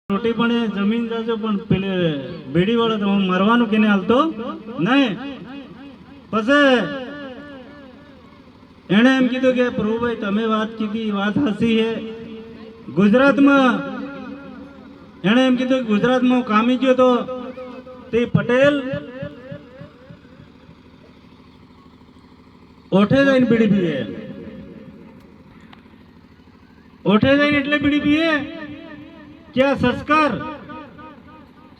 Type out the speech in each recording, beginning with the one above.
રોટી પણ જમીન જાજો પણ પેલે બેડી વાળો તો હું મરવાનું કેને હાલતો નહીં. પછી એણે એમ કીધું કે પ્રભુભાઈ તમે વાત કીધી વાત હસી હે. ગુજરાતમાં એણે એમ કીધું કે ગુજરાતમાં હું કામી ગયો તો તે પટેલ ઓઠે જઈને બીડી પીવે. ઓઠે જઈને એટલે બીડી પીવે क्या संस्कार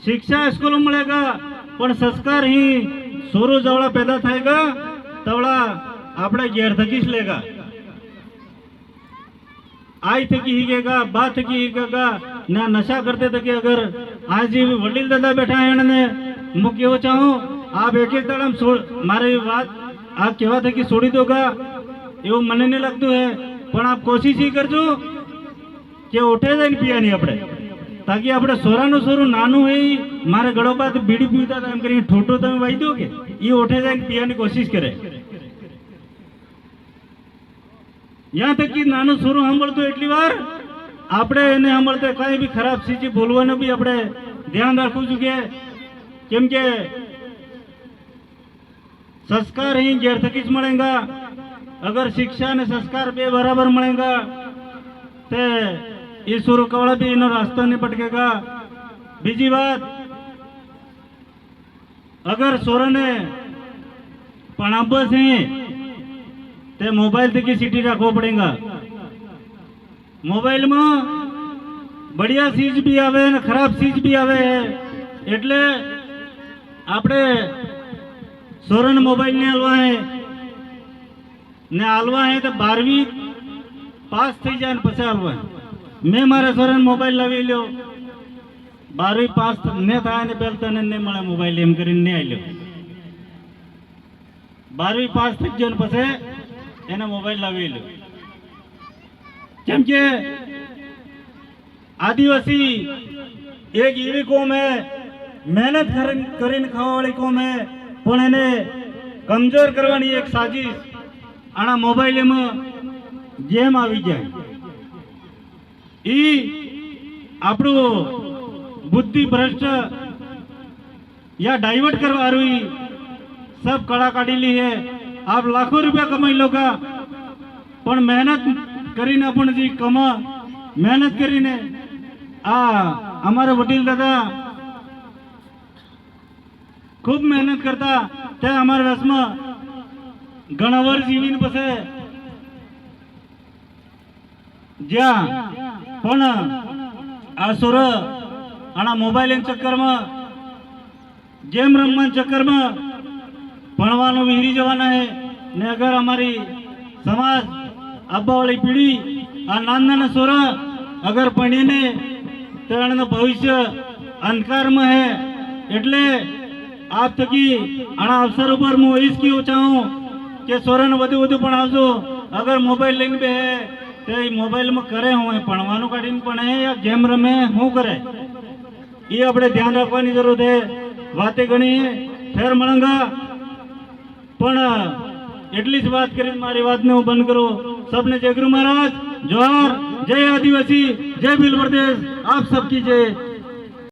शिक्षा स्कूल मिलेगा पण संस्कार ही सोरो जवड़ा पैदा थाएगा तवड़ा आपने घेर थकीश लेगा. आई थकी हीगेगा बात थकी हीगेगा ना नशा करते थके. अगर आज जी वडील दादा बैठा है ने मु केव चाहूं आप एक एक दाड़ा मारे बात आप केवा थकी छोड़ी दोगा एवं मने नहीं लगतुं है. पण आप कोशिश ही करजो के उठे जाए पिया नहीं अपने ताकि આપણે સોરાનું સોરું નાનું હોય મારે ગળો બાદ બીડી પીતા હતા એમ કરીને ઠોઠો તમે વાઈ દો કે એ ઓઠે જઈને પીવાની કોશિશ કરે. યા તક કે નાનું સોરું સાંભળતું એટલી વાર આપણે એને સાંભળતા કઈ બી ખરાબ ચીજ બોલવાનું બી આપણે ધ્યાન રાખવું જોઈએ. કેમ કે संस्कार ही गैर थकीज મળेगा. अगर शिक्षा ने संस्कार बे बराबर મળेगा तो ये सुर कवड़ा भी इन रास्ता नहीं पटकेगा. बीजी बात अगर सोर ने पणाब से ते मोबाइल तक की सीटी रखो पड़ेगा. मोबाइल में बढ़िया चीज भी आवे ने खराब चीज भी आवे है एटले आपणे सोरन मोबाइल ने हलवा है ने हलवा है तो 12वीं पास थी जाए पछे हलवा है. मैं मारे सोरन मोबाइल लावी लो 12वीं पास ने था ने पेलता ने मळे मोबाइल एम करीने ने आल्यो. 12वीं पास थी जन पछे एने मोबाइल लावी लो. केम के आदिवासी एक एवी कौम है मेहनत करीने खावा वाली कौम है पण एने कमजोर करवानी एक साजिश आना मोबाइल में गेम आवी जाए. આપણું बुद्धि भ्रष्ट या डाइवर्ट करवा रही सब कड़ा काढ़ी ली है. आप लाखों रुपया कमाई लोगा पण मेहनत करीने अपन जी कमा मेहनत करीने आ हमारे वडील दादा खूब मेहनत करता ते हमारे रस में घणा वर जीवीने पछे ज्या पण आ सोर आना मोबाइल चक्कर में गेम रमवा चक्कर में भणवानो विहरी जवाना है ने. अगर हमारी समाज आबा वाली पीढ़ी आ नाना सोर अगर पढ़ी ने तो एनु भविष्य अंधकार में है. एटले आप थकी आना अवसर पर मु एज कीधुं चाहूँ के सोरन वधु वधु भणावजो. अगर मोबाइल लईने बेहे तो मोबाइल में करे हूँ भणवानुं काढीने पण या गेम रमे हूँ करे ये अपने ध्यान रखवानी जरूरत है. बातें घणी फेर मळंगा पण एटली ज बात करीने मारी वातने हूँ बंद करूँ. सबने जय गुरु महाराज जोहार. जय आदिवासी जय भील प्रदेश. आप सबकी जय.